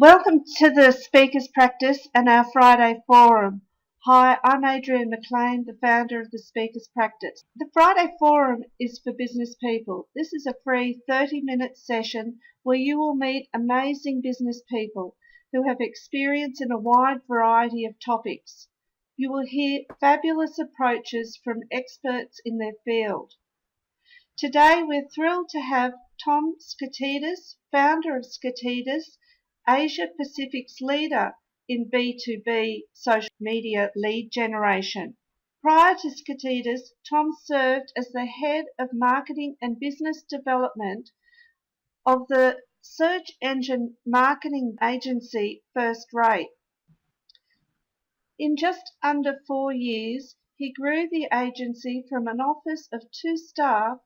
Welcome to the Speakers Practice and our Friday Forum. Hi, I'm Adrienne McLean, the founder of the Speakers Practice. The Friday Forum is for business people. This is a free 30-minute session where you will meet amazing business people who have experience in a wide variety of topics. You will hear fabulous approaches from experts in their field. Today we're thrilled to have Tom Skotidas, founder of Skotidas, Asia Pacific's leader in B2B social media lead generation. Prior to Skotidas, Tom served as the head of marketing and business development of the search engine marketing agency First Rate. In just under 4 years, he grew the agency from an office of 2 staff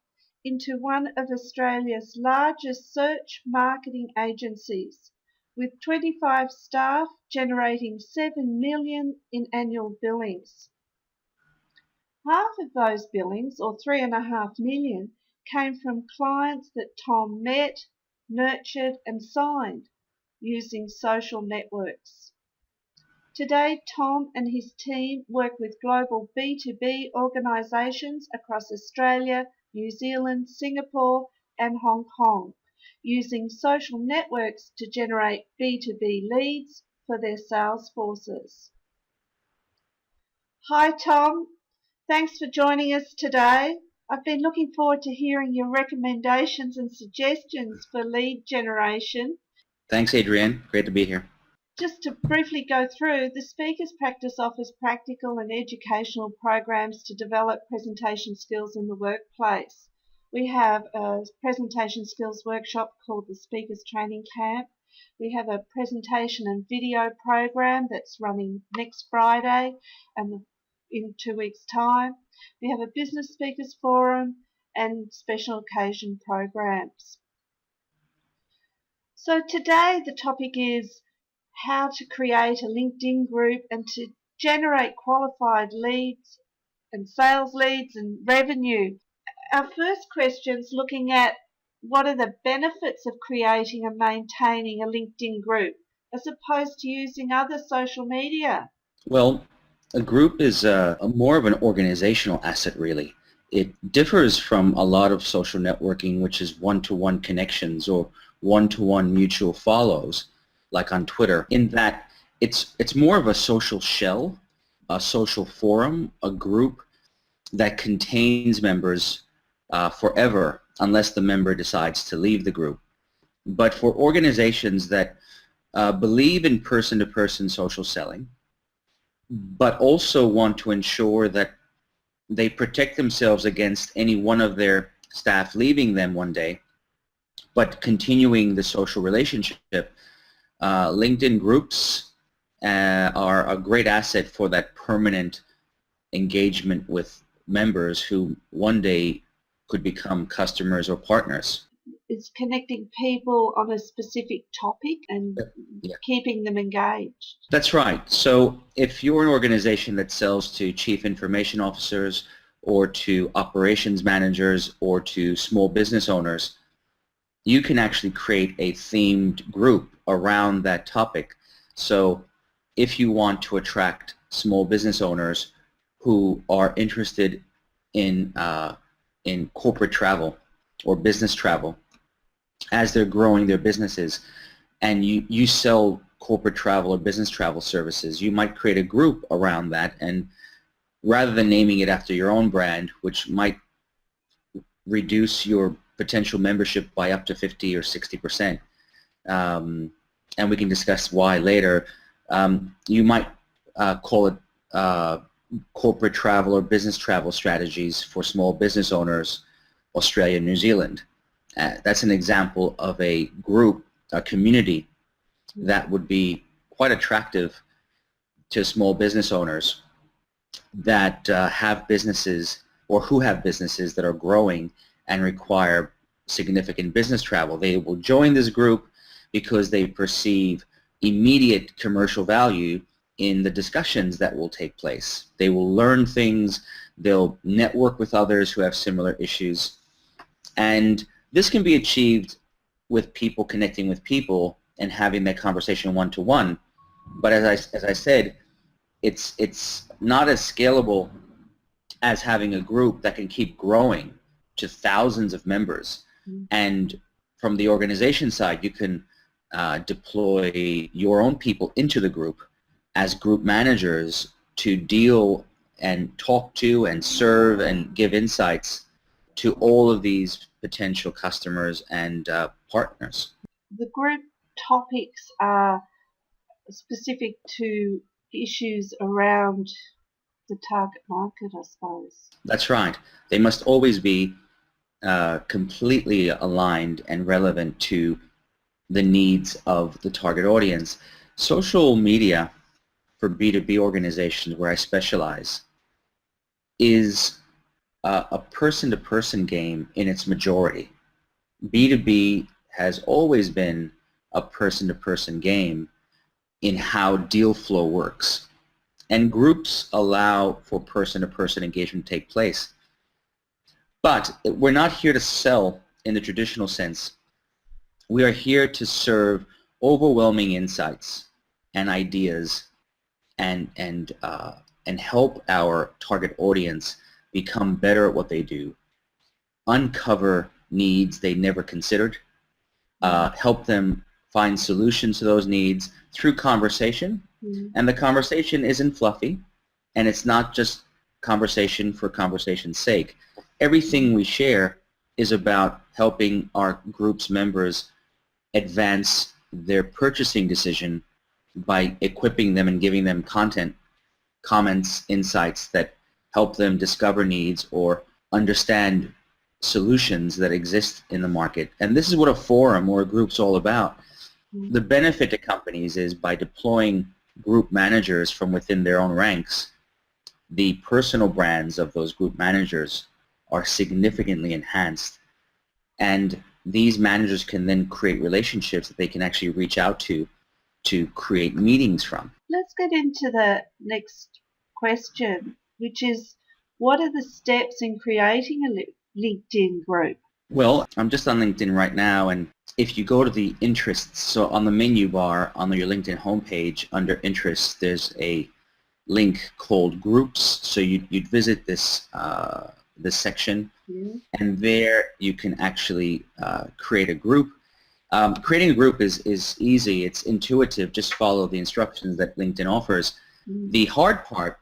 into one of Australia's largest search marketing agencies, with 25 staff generating $7 million in annual billings. Half of those billings, or $3.5 million, came from clients that Tom met, nurtured and signed using social networks. Today, Tom and his team work with global B2B organisations across Australia, New Zealand, Singapore and Hong Kong, using social networks to generate B2B leads for their sales forces. Hi Tom, thanks for joining us today. I've been looking forward to hearing your recommendations and suggestions for lead generation. Thanks, Adrienne. Great to be here. Just to briefly go through, the Speakers Practice offers practical and educational programs to develop presentation skills in the workplace. We have a presentation skills workshop called the Speakers Training Camp. We have a presentation and video program that's running next Friday and in 2 weeks' time. We have a business speakers forum and special occasion programs. So today the topic is how to create a LinkedIn group and to generate qualified leads and sales leads and revenue. Our first question is looking at what are the benefits of creating and maintaining a LinkedIn group as opposed to using other social media? Well, a group is more of an organizational asset, really. It differs from a lot of social networking, which is one-to-one connections or one-to-one mutual follows, like on Twitter, in that it's more of a social shell, a social forum, a group that contains members forever unless the member decides to leave the group. But for organizations that believe in person-to-person social selling, but also want to ensure that they protect themselves against any one of their staff leaving them one day, but continuing the social relationship, LinkedIn groups are a great asset for that permanent engagement with members who one day could become customers or partners. It's connecting people on a specific topic and keeping them engaged. That's right. So if you're an organization that sells to chief information officers or to operations managers or to small business owners, you can actually create a themed group around that topic. So if you want to attract small business owners who are interested in corporate travel or business travel as they're growing their businesses, and you sell corporate travel or business travel services, you might create a group around that, and rather than naming it after your own brand, which might reduce your potential membership by up to 50 or 60%, and we can discuss why later, you might call it corporate travel or business travel strategies for small business owners, Australia and New Zealand. That's an example of a group, a community that would be quite attractive to small business owners that have businesses or who have businesses that are growing and require significant business travel. They will join this group because they perceive immediate commercial value in the discussions that will take place. They will learn things, they'll network with others who have similar issues, and this can be achieved with people connecting with people and having that conversation one-to-one. But as I said, it's not as scalable as having a group that can keep growing to thousands of members. And from the organization side, you can deploy your own people into the group as group managers to deal and talk to and serve and give insights to all of these potential customers and partners. The group topics are specific to issues around the target market, I suppose. That's right. They must always be completely aligned and relevant to the needs of the target audience. Social media for B2B organizations, where I specialize, is a person-to-person game in its majority. B2B has always been a person-to-person game in how deal flow works. And groups allow for person-to-person engagement to take place. But we're not here to sell in the traditional sense. We are here to serve overwhelming insights and ideas and help our target audience become better at what they do, uncover needs they never considered, help them find solutions to those needs through conversation. And the conversation isn't fluffy, and it's not just conversation for conversation's sake. Everything we share is about helping our group's members advance their purchasing decision by equipping them and giving them content, comments, insights that help them discover needs or understand solutions that exist in the market. And this is what a forum or a group's all about. The benefit to companies is by deploying group managers from within their own ranks, the personal brands of those group managers are significantly enhanced, and these managers can then create relationships that they can actually reach out to create meetings from. Let's get into the next question, which is, what are the steps in creating a LinkedIn group? Well, I'm just on LinkedIn right now, and if you go to the interests, so on the menu bar on your LinkedIn homepage under interests, there's a link called groups. So you'd visit this this section, and there you can actually create a group. Creating a group is easy. It's intuitive. Just follow the instructions that LinkedIn offers. The hard part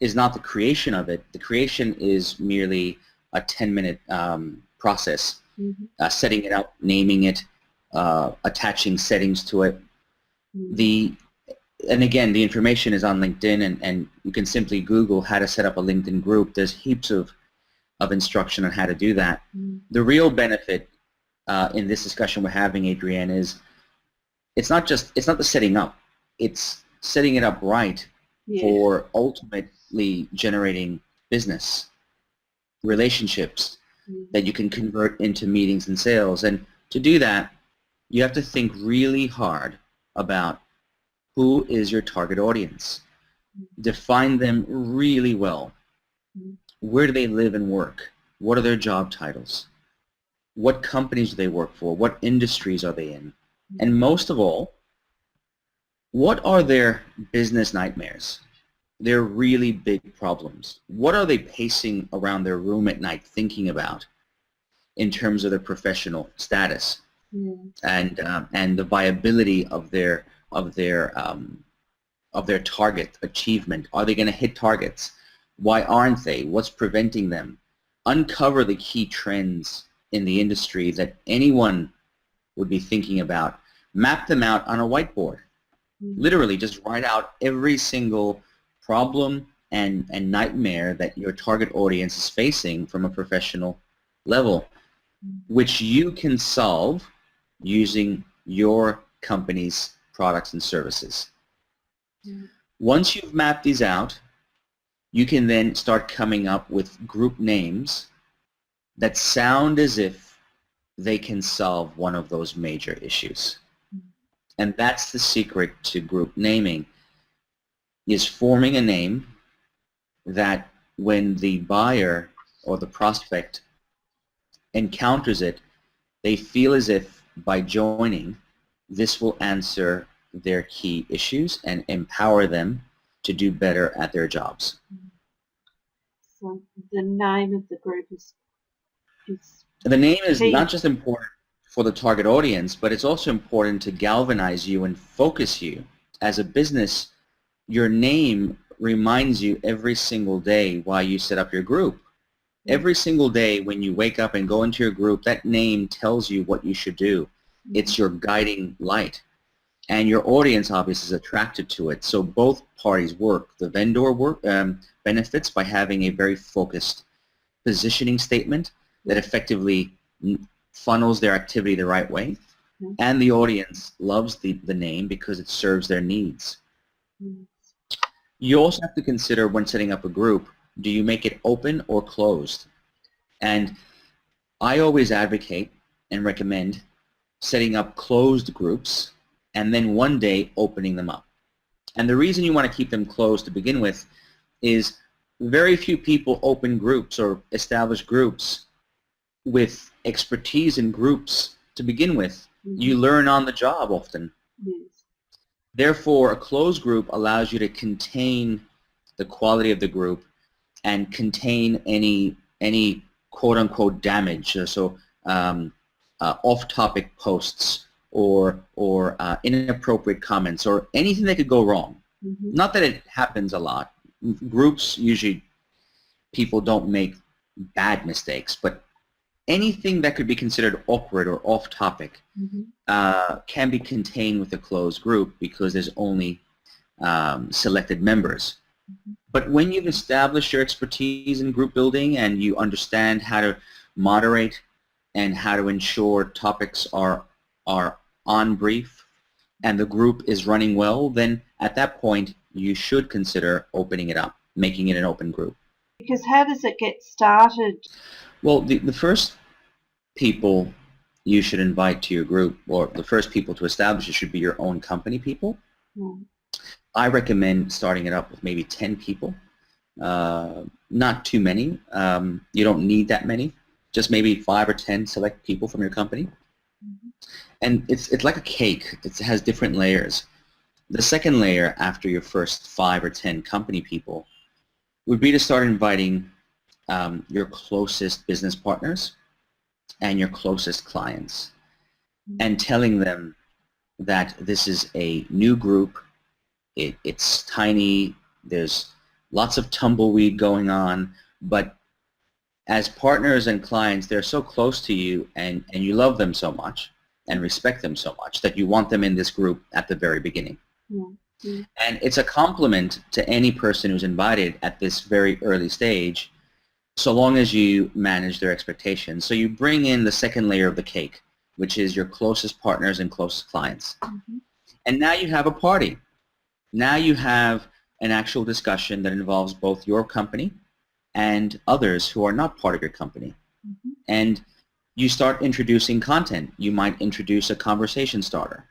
is not the creation of it. The creation is merely a 10-minute process. Setting it up, naming it, attaching settings to it. And again, the information is on LinkedIn, and you can simply Google how to set up a LinkedIn group. There's heaps of instruction on how to do that. The real benefit in this discussion we're having, Adrienne, is it's not the setting up. It's setting it up right for ultimately generating business, relationships that you can convert into meetings and sales. And to do that, you have to think really hard about who is your target audience. Define them really well. Where do they live and work? What are their job titles? What companies do they work for? What industries are they in? And most of all, what are their business nightmares? Their really big problems? What are they pacing around their room at night thinking about in terms of their professional status and the viability of their target achievement? Are they going to hit targets? Why aren't they? What's preventing them? Uncover the key trends in the industry that anyone would be thinking about. Map them out on a whiteboard. Literally just write out every single problem and nightmare that your target audience is facing from a professional level, which you can solve using your company's products and services. Once you've mapped these out, you can then start coming up with group names that sound as if they can solve one of those major issues. And that's the secret to group naming, is forming a name that when the buyer or the prospect encounters it, they feel as if by joining this will answer their key issues and empower them to do better at their jobs. So the name of the group is The name is key. not just important for the target audience, but it's also important to galvanize you and focus you. As a business, your name reminds you every single day why you set up your group. Every single day when you wake up and go into your group, that name tells you what you should do. It's your guiding light. And your audience obviously is attracted to it. So both parties work. The vendor benefits by having a very focused positioning statement that effectively funnels their activity the right way. And the audience loves the name because it serves their needs. You also have to consider when setting up a group, do you make it open or closed? And I always advocate and recommend setting up closed groups and then one day opening them up. And the reason you want to keep them closed to begin with is very few people open groups or establish groups with expertise in groups to begin with. You learn on the job often. Therefore, a closed group allows you to contain the quality of the group and contain any quote-unquote damage, so off-topic posts or inappropriate comments or anything that could go wrong. Not that it happens a lot. Groups, usually people don't make bad mistakes, but anything that could be considered awkward or off-topic can be contained with a closed group because there's only selected members. But when you've established your expertise in group building and you understand how to moderate and how to ensure topics are on brief and the group is running well, then at that point you should consider opening it up, making it an open group. Because how does it get started? Well, the first people you should invite to your group, or the first people to establish it, should be your own company people. I recommend starting it up with maybe 10 people, not too many. You don't need that many, just maybe 5 or 10 select people from your company. And it's like a cake. It has different layers. The second layer after your first 5 or 10 company people would be to start inviting your closest business partners and your closest clients and telling them that this is a new group. It's tiny. There's lots of tumbleweed going on, but as partners and clients, they're so close to you and you love them so much and respect them so much that you want them in this group at the very beginning. And it's a compliment to any person who's invited at this very early stage, so long as you manage their expectations. So you bring in the second layer of the cake, which is your closest partners and closest clients. And now you have a party. Now you have an actual discussion that involves both your company and others who are not part of your company. And you start introducing content. You might introduce a conversation starter.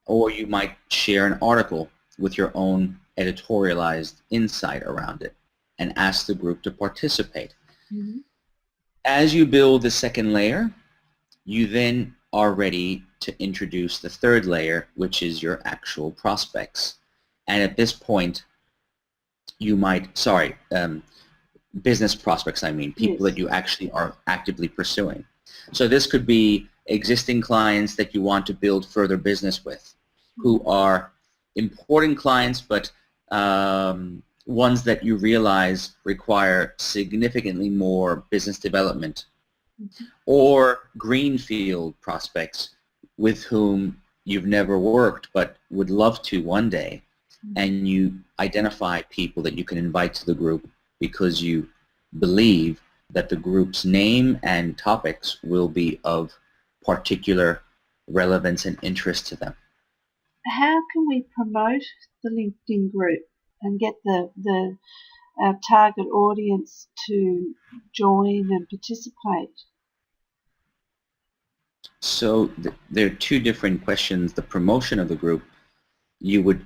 Or you might share an article with your own editorialized insight around it and ask the group to participate. As you build the second layer, you then are ready to introduce the third layer, which is your actual prospects. And at this point, you might, business prospects, I mean, people that you actually are actively pursuing. So this could be existing clients that you want to build further business with, who are important clients, but ones that you realize require significantly more business development, or greenfield prospects with whom you've never worked but would love to one day, and you identify people that you can invite to the group because you believe that the group's name and topics will be of particular relevance and interest to them. How can we promote the LinkedIn group and get the target audience to join and participate? So there are two different questions. The promotion of the group, you would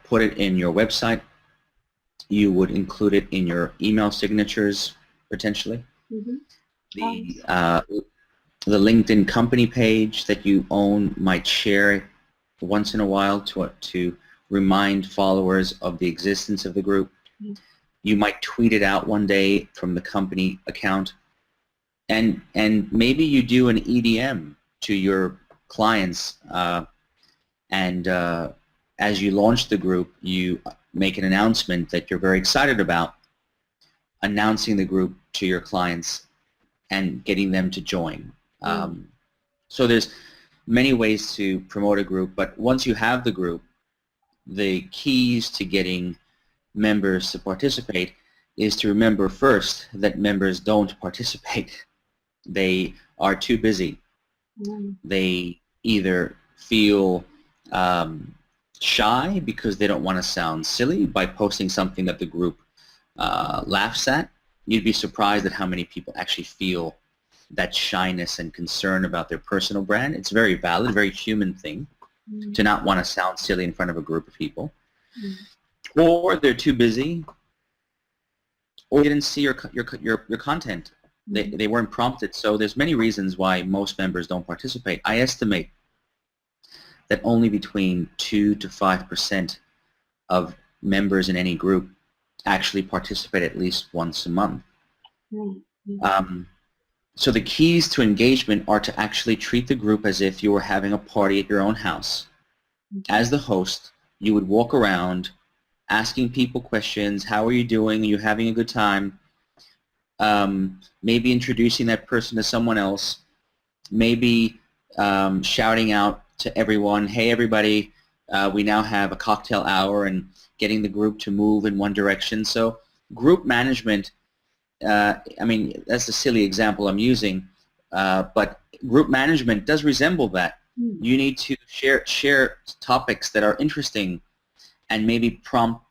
put it in your website. You would include it in your email signatures, potentially. The LinkedIn company page that you own might share once in a while to remind followers of the existence of the group. You might tweet it out one day from the company account, and maybe you do an EDM to your clients, and as you launch the group, you make an announcement that you're very excited about, announcing the group to your clients and getting them to join. So there's many ways to promote a group, but once you have the group, the keys to getting members to participate is to remember first that members don't participate. They are too busy. They either feel shy because they don't want to sound silly by posting something that the group laughs at. You'd be surprised at how many people actually feel that shyness and concern about their personal brand. It's very valid, very human thing to not want to sound silly in front of a group of people. Or they're too busy, or they didn't see your content. They weren't prompted. So there's many reasons why most members don't participate. I estimate that only between 2 to 5% of members in any group actually participate at least once a month. So the keys to engagement are to actually treat the group as if you were having a party at your own house. As the host, you would walk around asking people questions. How are you doing? Are you having a good time? Maybe introducing that person to someone else. Maybe shouting out to everyone, hey everybody, we now have a cocktail hour, and getting the group to move in one direction. So group management, I mean, that's a silly example I'm using, but group management does resemble that. You need to share topics that are interesting and maybe prompt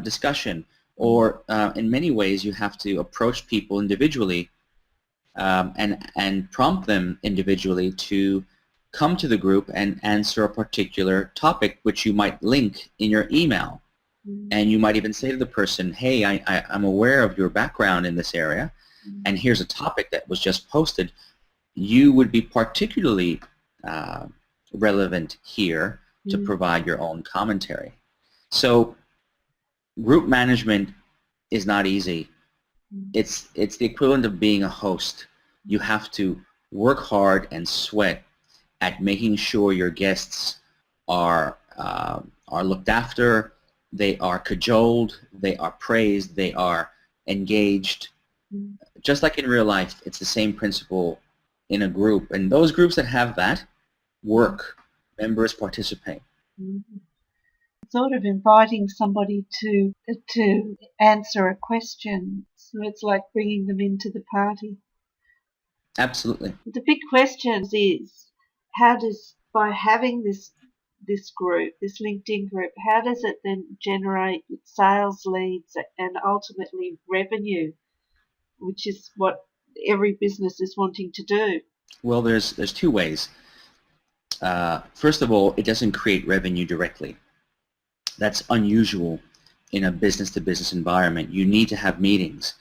discussion, or in many ways you have to approach people individually and prompt them individually to come to the group and answer a particular topic which you might link in your email. And you might even say to the person, hey, I'm aware of your background in this area, and here's a topic that was just posted. You would be particularly relevant here to provide your own commentary. So group management is not easy. It's the equivalent of being a host. You have to work hard and sweat at making sure your guests are looked after, they are cajoled, they are praised, they are engaged. Just like in real life, it's the same principle in a group. And those groups that have that work. Members participate. Sort of inviting somebody to answer a question. So it's like bringing them into the party. Absolutely. The big question is, how does, by having this group, this LinkedIn group, how does it then generate sales leads and ultimately revenue, which is what every business is wanting to do? Well, there's two ways. First of all, it doesn't create revenue directly. That's unusual in a business-to-business environment. You need to have meetings,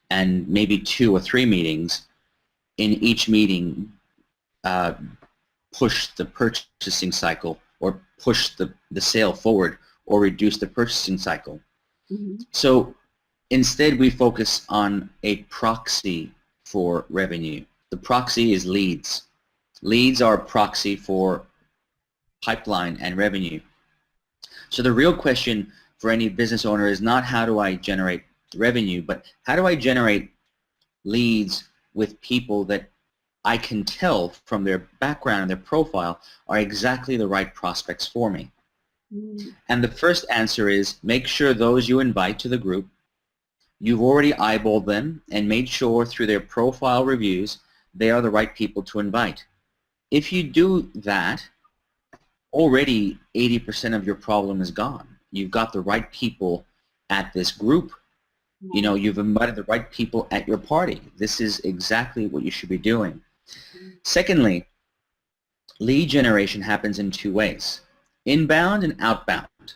and maybe 2 or 3 meetings. In each meeting, push the purchasing cycle, or push the sale forward, or reduce the purchasing cycle. So instead, we focus on a proxy for revenue. The proxy is leads. Leads are a proxy for pipeline and revenue. So the real question for any business owner is not how do I generate revenue, but how do I generate leads with people that I can tell from their background and their profile are exactly the right prospects for me. And the first answer is make sure those you invite to the group, you've already eyeballed them and made sure through their profile reviews they are the right people to invite. If you do that, already 80% of your problem is gone. You've got the right people at this group. You know, you've invited the right people at your party. This is exactly what you should be doing. Secondly, lead generation happens in 2 ways, inbound and outbound.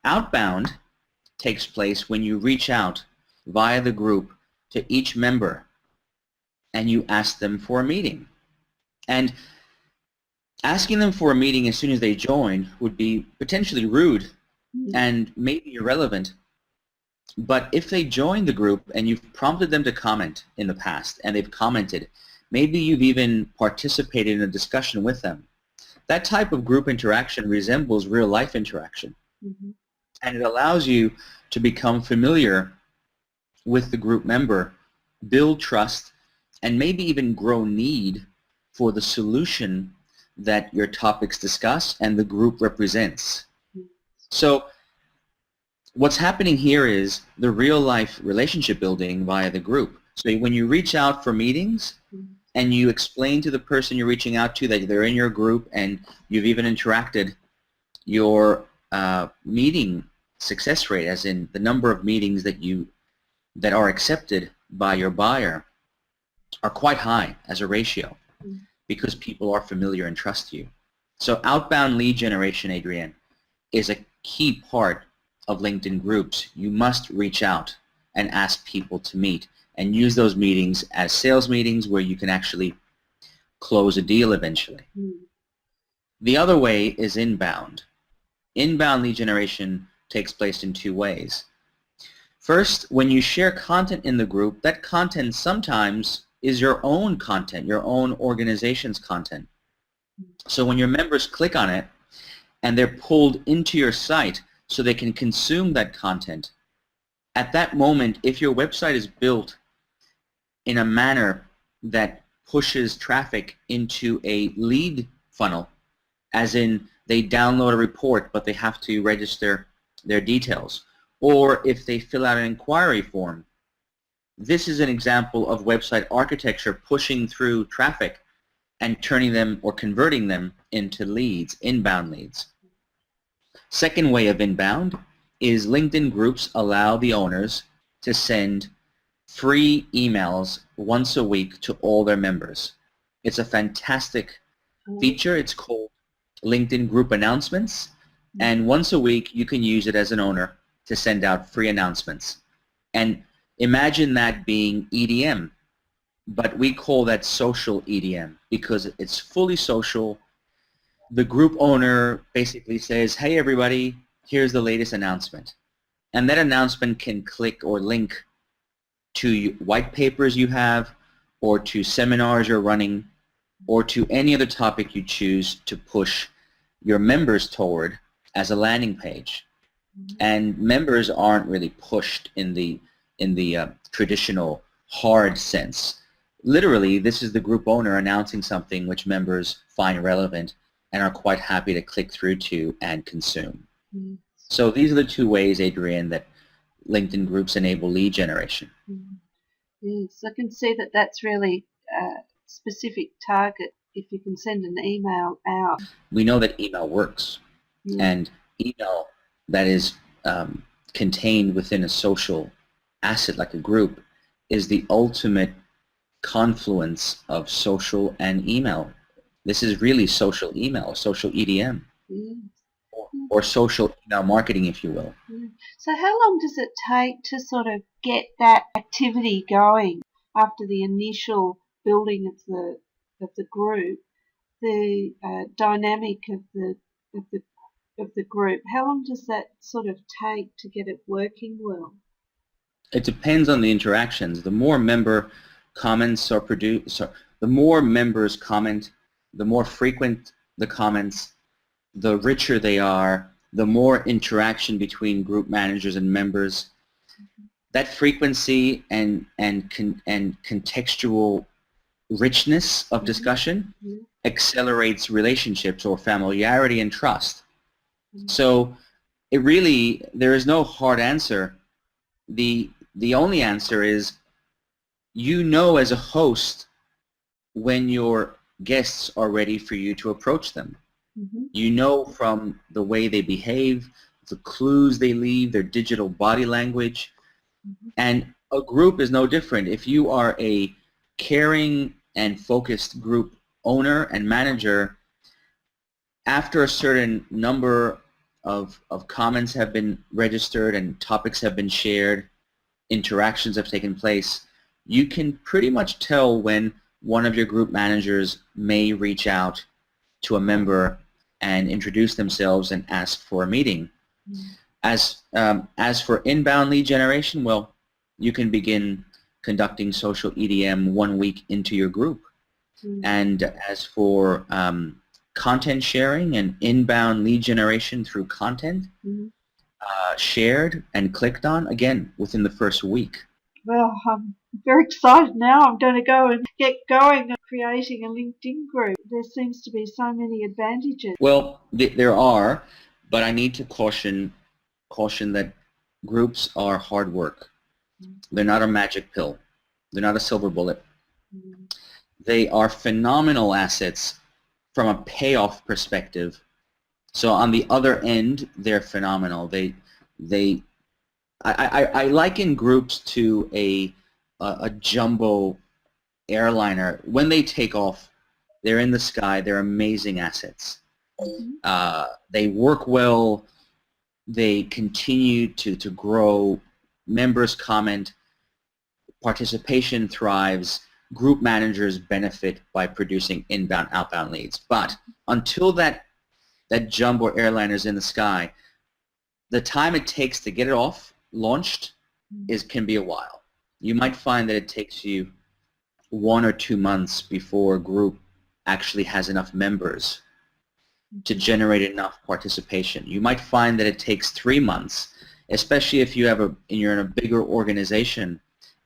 Outbound takes place when you reach out via the group to each member and you ask them for a meeting. And asking them for a meeting as soon as they join would be potentially rude and maybe irrelevant. But if they join the group and you've prompted them to comment in the past and they've commented, maybe you've even participated in a discussion with them, that type of group interaction resembles real life interaction. And it allows you to become familiar with the group member, build trust, and maybe even grow need for the solution that your topics discuss and the group represents. So what's happening here is the real life relationship building via the group. So when you reach out for meetings and you explain to the person you're reaching out to that they're in your group and you've even interacted, your meeting success rate, as in the number of meetings that are accepted by your buyer, are quite high as a ratio because people are familiar and trust you. So outbound lead generation, Adrienne, is a key part of LinkedIn groups. You must reach out and ask people to meet and use those meetings as sales meetings where you can actually close a deal eventually. The other way is inbound. Inbound lead generation takes place in two ways. First, when you share content in the group, that content sometimes is your own content, your own organization's content. So when your members click on it and they're pulled into your site so they can consume that content, at that moment, if your website is built in a manner that pushes traffic into a lead funnel, as in they download a report but they have to register their details, or if they fill out an inquiry form, this is an example of website architecture pushing through traffic and turning them or converting them into leads, inbound leads. Second way of inbound is LinkedIn groups allow the owners to send free emails once a week to all their members. It's a fantastic feature. It's called LinkedIn Group Announcements, and once a week you can use it as an owner to send out free announcements. And imagine that being EDM, but we call that social EDM because it's fully social. The group owner basically says, hey everybody, here's the latest announcement. And that announcement can click or link to white papers you have, or to seminars you're running, or to any other topic you choose to push your members toward as a landing page. And members aren't really pushed in the traditional hard sense. Literally, this is the group owner announcing something which members find relevant and are quite happy to click through to and consume. So these are the two ways, Adrienne, that LinkedIn groups enable lead generation. Yes, I can see that that's really a specific target if you can send an email out. We know that email works, and email that is contained within a social asset like a group is the ultimate confluence of social and email. This is really social email, social EDM, or social email marketing, if you will. So how long does it take to sort of get that activity going after the initial building of the group, the dynamic of the group? How long does that sort of take to get it working well? It depends on the interactions. The more member comments are produced, the more members comment, the more frequent the comments, the richer they are, the more interaction between group managers and members. That frequency and contextual richness of discussion accelerates relationships or familiarity and trust. So it really, there is no hard answer. The only answer is, you know as a host when your guests are ready for you to approach them. You know from the way they behave, the clues they leave, their digital body language. And a group is no different. If you are a caring and focused group owner and manager, after a certain number of comments have been registered and topics have been shared, interactions have taken place, you can pretty much tell when one of your group managers may reach out to a member and introduce themselves and ask for a meeting. As for inbound lead generation, well, you can begin conducting social EDM 1 week into your group. And as for content sharing and inbound lead generation through content, shared and clicked on, again, within the first week. Well, I'm very excited now. I'm going to go and get going on creating a LinkedIn group. There seems to be so many advantages. Well, there are, but I need to caution that groups are hard work. They're not a magic pill. They're not a silver bullet. They are phenomenal assets from a payoff perspective. So on the other end, they're phenomenal. I liken groups to a jumbo airliner. When they take off, they're in the sky. They're amazing assets. They work well. They continue to grow. Members comment. Participation thrives. Group managers benefit by producing inbound, outbound leads. But until that jumbo airliner is in the sky, the time it takes to get it off, launched, can be a while. You might find that it takes you 1 or 2 months before a group actually has enough members to generate enough participation. You might find that it takes 3 months, especially if you're in a bigger organization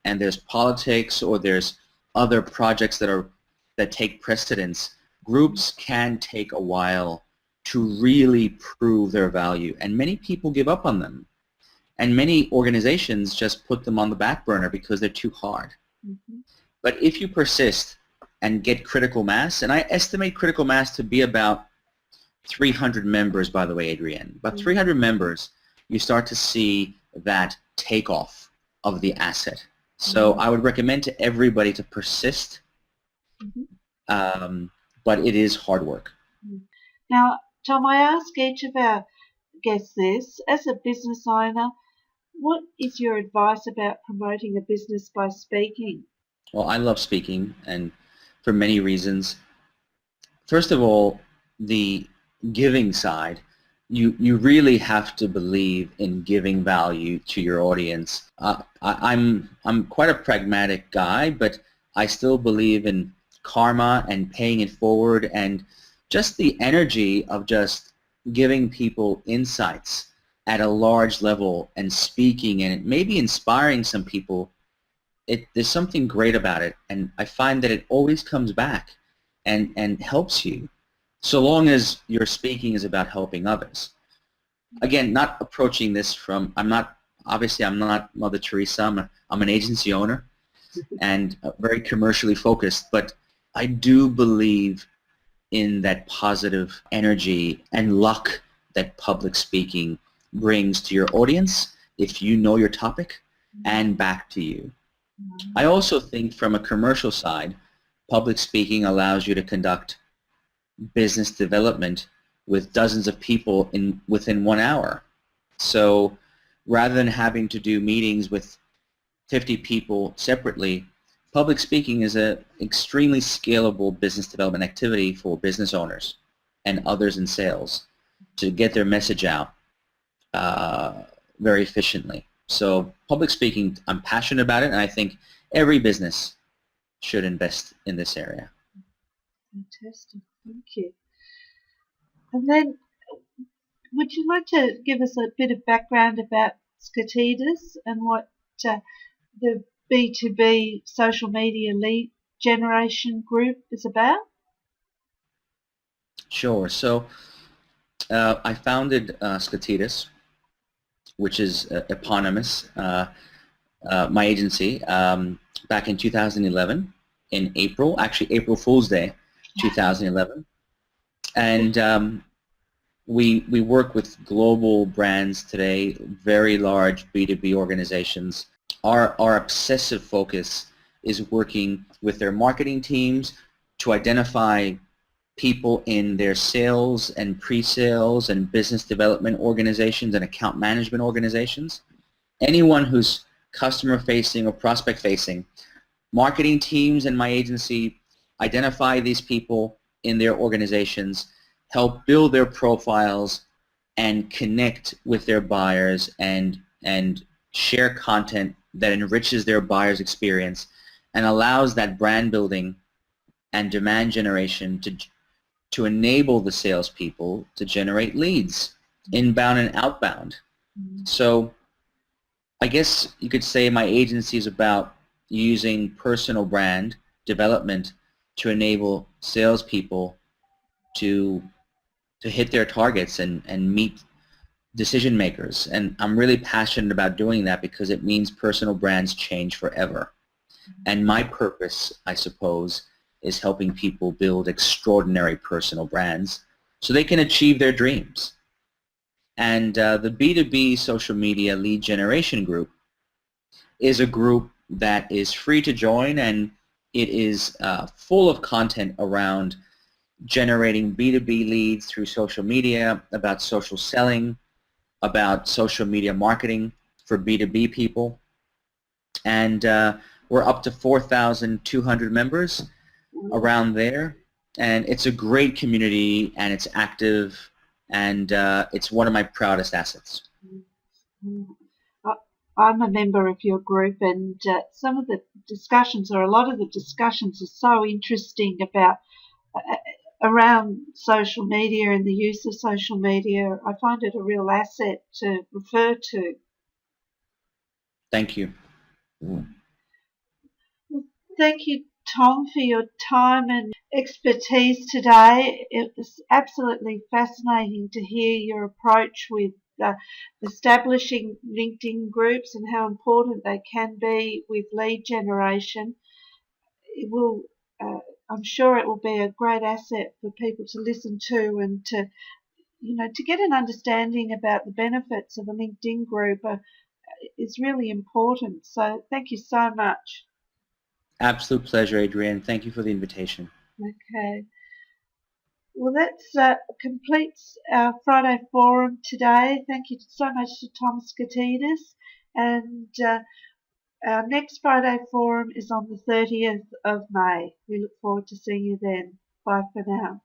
and there's politics or there's other projects that take precedence. Groups can take a while to really prove their value, and many people give up on them. And many organizations just put them on the back burner because they're too hard. But if you persist and get critical mass, and I estimate critical mass to be about 300 members, by the way, Adrienne, about 300 members, you start to see that takeoff of the asset. So I would recommend to everybody to persist, but it is hard work. Now, Tom, I ask each of our guests this. As a business owner, what is your advice about promoting a business by speaking? Well, I love speaking, and for many reasons. First of all, the giving side. You really have to believe in giving value to your audience. I'm quite a pragmatic guy, but I still believe in karma and paying it forward, and just the energy of just giving people insights at a large level and speaking and maybe inspiring some people. There's something great about it, and I find that it always comes back and helps you, so long as your speaking is about helping others. Again, not approaching this from, I'm not Mother Teresa. I'm an agency owner and very commercially focused, but I do believe in that positive energy and luck that public speaking brings to your audience if you know your topic and back to you. I also think from a commercial side, public speaking allows you to conduct business development with dozens of people within 1 hour. So rather than having to do meetings with 50 people separately, public speaking is an extremely scalable business development activity for business owners and others in sales to get their message out very efficiently. So public speaking, I'm passionate about it, and I think every business should invest in this area. Fantastic, thank you. And then, would you like to give us a bit of background about Skotidas and what the B2B social media lead generation group is about? Sure. So I founded Skotidas, which is eponymous, my agency, back in 2011 in April, actually April Fool's Day 2011. And we work with global brands today, very large B2B organizations. Our obsessive focus is working with their marketing teams to identify people in their sales and pre-sales and business development organizations and account management organizations. Anyone who's customer-facing or prospect-facing marketing teams in my agency identify these people in their organizations, help build their profiles, and connect with their buyers and share content that enriches their buyer's experience and allows that brand building and demand generation to enable the salespeople to generate leads, inbound and outbound. So I guess you could say my agency is about using personal brand development to enable salespeople to hit their targets and meet decision makers. And I'm really passionate about doing that because it means personal brands change forever. And my purpose, I suppose, is helping people build extraordinary personal brands so they can achieve their dreams. And the B2B social media lead generation group is a group that is free to join, and it is full of content around generating B2B leads through social media, about social selling, about social media marketing for B2B people. And we're up to 4,200 members around there. And it's a great community, and it's active, and it's one of my proudest assets. I'm a member of your group, and some of the discussions, or a lot of the discussions, are so interesting about around social media and the use of social media. I find it a real asset to refer to. Thank you. Thank you, Tom, for your time and expertise today. It was absolutely fascinating to hear your approach with establishing LinkedIn groups and how important they can be with lead generation. It will, I'm sure it will be a great asset for people to listen to and to get an understanding about the benefits of a LinkedIn group is really important. So thank you so much. Absolute pleasure, Adrienne. Thank you for the invitation. Okay. Well, that completes our Friday Forum today. Thank you so much to Tom Skotidas. And our next Friday Forum is on the 30th of May. We look forward to seeing you then. Bye for now.